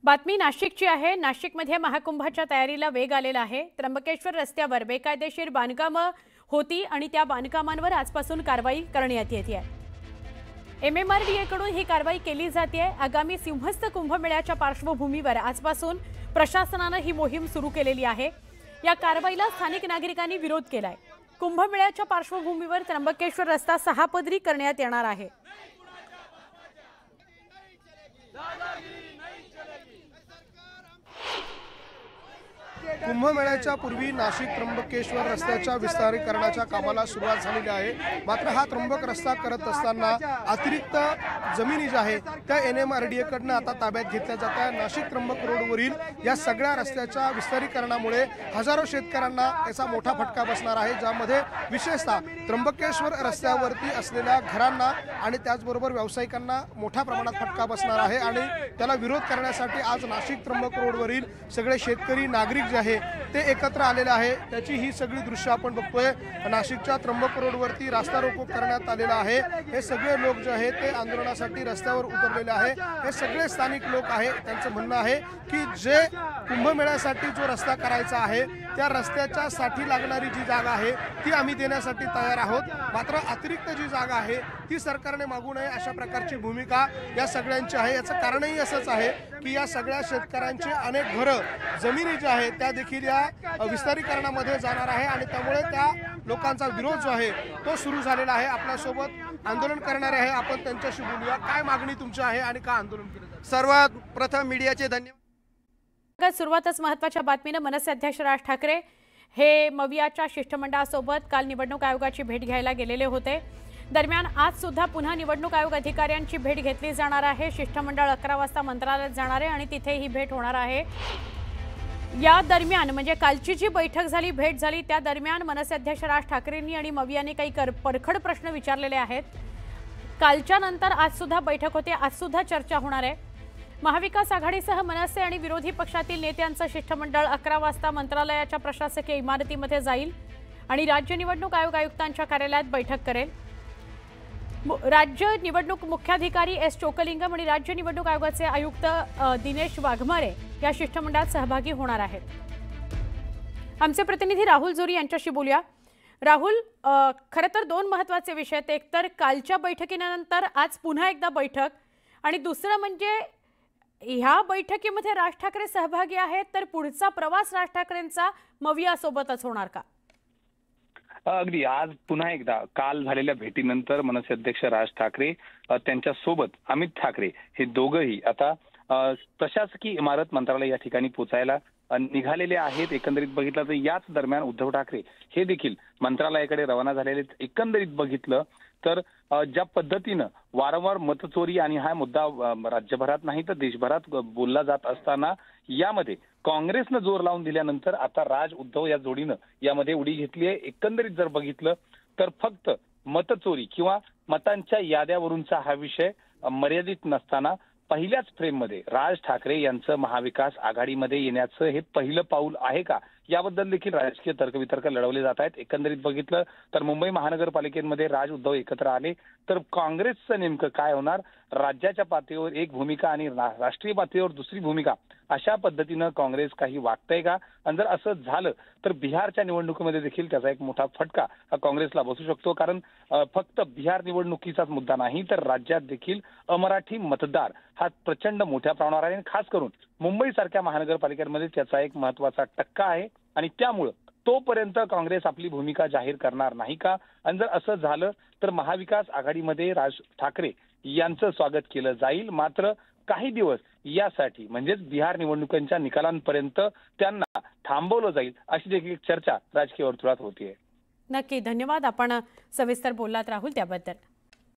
बातमी नाशिकची आहे। नाशिकमध्ये महाकुंभाच्या तयारीला वेग आलेला आहे। त्र्यंबकेश्वर रस्त्यावर बेकायदेशीर बांधकामं होती आणि त्या बांधकामांवर आजपासून कारवाई करण्यात येते आहे। MMRDA कडून ही कारवाई केली जाते आहे। आगामी सिंहस्थ कुंभमेळ्याच्या पार्श्वभूमीवर आजपासून प्रशासनाने ही मोहीम सुरू केलेली आहे। या कारवाईला स्थानिक नागरिकांनी विरोध केलाय। कुंभमेळ्याच्या पार्श्वभूमीवर त्र्यंबकेश्वर रस्ता 6 पदरी करण्यात येणार आहे। कुंभमेळ्याच्या पूर्वी नाशिक त्र्यंबकेश्वर रस्त्याच्या विस्तारीकरणाच्या कामाला सुरुवात झालेली आहे। मात्र हा त्र्यंबक रस्ता करत असताना अतिरिक्त जमिनी ज्या आहेत त्या NMRDA कडनं आता ताब्यात घेतल्या जात आहे। नाशिक त्र्यंबक रोडवरील या सगळ्या रस्त्याच्या विस्तारीकरणामुळे हजारो शेतकऱ्यांना याचा मोठा फटका बसणार आहे, ज्यामध्ये विशेषतः त्र्यंबकेश्वर रस्त्यावरती असलेल्या घरांना आणि त्याचबरोबर व्यावसायिकांना मोठ्या प्रमाणात फटका बसणार आहे। आणि त्याला विरोध करण्यासाठी आज नाशिक त्र्यंबक रोडवरील सगळे शेतकरी नागरिक जे आहे ते एकत्र आलेले आहे। त्याची ही सगळी दृश्य आपण बघतोय। नाशिकच्या त्र्यंबक रोडवरती रास्ता रोको करण्यात आलेला आहे। हे सगळे लोक जे आहेत ते आंदोलनासाठी रस्त्यावर उतरलेले आहे। हे सगळे स्थानिक लोक आहेत। त्यांचं म्हणणं आहे की जे कुंभमेळ्यासाठी जो रस्ता करायचा आहे त्या रस्त्याच्या साठी लागणारी जी जागा आहे ती आम्ही देण्यासाठी तयार आहोत। मात्र अतिरिक्त जी जागा आहे ती सरकारने मागू नये अशा प्रकारची भूमिका या सगळ्यांची आहे। याचं कारणही असंच आहे की या सगळ्या शेतकऱ्यांची अनेक घरं जमिनी ज्या आहेत त्या देखील या विस्तारीकरणामध्ये जाणार आहे आणि त्यामुळे त्या लोकांचा विरोध जो आहे तो सुरू झालेला आहे। आपल्यासोबत आंदोलन करणारे आहे, आपण त्यांच्याशी बोलूया। काय मागणी तुमची आहे आणि का आंदोलन केलं जातं? सर्वात प्रथम मीडियाचे धन्यवाद। सुरुवातच महत्त्वाच्या बातमीने मनसे अध्यक्ष राज ठाकरे हे मवियाच्या शिष्टमंडळासोबत काल निवडणूक आयोगाची भेट घ्यायला गेलेले होते। दरम्यान आज सुद्धा पुन्हा निवडणूक आयोग अधिकाऱ्यांची भेट घेतली जाणार आहे। शिष्टमंडळ 11 वाजता मंत्रालयात जाणार आहे आणि तिथे ही भेट होणार आहे। या दरम्यान म्हणजे कालची जी बैठक झाली, भेट झाली, त्या दरम्यान मनसे अध्यक्ष राज ठाकरेंनी आणि मवियाने काही परखड प्रश्न विचारलेले आहेत। कालच्या नंतर आज सुद्धा बैठक होते, आज सुद्धा चर्चा होणार आहे। महाविकास आघाडीसह मनसे आणि विरोधी पक्षातील नेत्यांचं शिष्टमंडळ 11 वाजता मंत्रालयाच्या प्रशासकीय इमारतीमध्ये जाईल आणि राज्य निवडणूक आयोग आयुक्तांच्या कार्यालयात बैठक करेल। राज्य निवडणूक मुख्याधिकारी S चोकलिंगम आणि राज्य निवडणूक आयोगाचे आयुक्त दिनेश वाघमारे या शिष्टमंडळात सहभागी होणार आहेत। आमचे प्रतिनिधी राहुल जोरी यांच्याशी बोलूया। राहुल, खरं तर 2 महत्त्वाचे विषय आहेत। एक तर कालच्या बैठकीनंतर आज पुन्हा एकदा बैठक आणि दुसरं म्हणजे ह्या बैठकीमध्ये राज ठाकरे सहभागी आहेत, तर पुढचा प्रवास राज ठाकरेंचा मविया सोबतच होणार का? अगदी आज पुन्हा एकदा काल झालेल्या भेटीनंतर मनसे अध्यक्ष राज ठाकरे त्यांच्या सोबत अमित ठाकरे हे दोघंही आता प्रशासकीय इमारत मंत्रालय या ठिकाणी पोहोचायला निघालेले आहेत। एकंदरीत बघितलं तर याच दरम्यान उद्धव ठाकरे हे देखील मंत्रालयाकडे रवाना झालेले। एकंदरीत बघितलं तर ज्या पद्धतीनं वारंवार मतचोरी आणि हा मुद्दा राज्यभरात नाही तर देशभरात बोलला जात असताना यामध्ये काँग्रेसनं जोर लावून दिल्यानंतर आता राज उद्धव या जोडीनं यामध्ये उडी घेतली आहे। एकंदरीत जर बघितलं तर फक्त मतचोरी किंवा मतांच्या याद्यावरूनचा हा विषय मर्यादित नसताना पहिल्याच फ्रेममध्ये राज ठाकरे यांचं महाविकास आघाडीमध्ये येण्याचं हे पहिलं पाऊल आहे का, याबद्दल देखील राजकीय तर्कवितर्क लढवले जात आहेत। एकंदरीत बघितलं तर मुंबई महानगरपालिकेमध्ये राज उद्धव एकत्र आले तर काँग्रेसचं नेमकं काय होणार, राज्याच्या पातळीवर एक भूमिका आणि राष्ट्रीय पातळीवर दुसरी भूमिका, अशा पद्धतीनं काँग्रेस काही वागतंय का? आणि जर असं झालं तर बिहारच्या निवडणुकीमध्ये देखील त्याचा एक मोठा फटका हा काँग्रेसला बसू शकतो। कारण फक्त बिहार निवडणुकीचाच मुद्दा नाही तर राज्यात देखील अमराठी मतदार हा प्रचंड मोठ्या प्रमाणावर आहे। खास करून मुंबईसारख्या महानगरपालिकांमध्ये त्याचा एक महत्त्वाचा टक्का आहे आणि त्यामुळं तोपर्यंत काँग्रेस आपली भूमिका जाहीर करणार नाही का? आणि जर असं झालं तर महाविकास आघाडीमध्ये राज ठाकरे यांचं स्वागत केलं जाईल। मात्र काही दिवस यासाठी म्हणजेच बिहार निवडणुकांच्या निकालांपर्यंत त्यांना थांबवलं जाईल अशी देखील चर्चा राजकीय वर्तुळात होतीये। नक्की, धन्यवाद। आपण सविस्तर बोललात राहुल त्याबद्दल।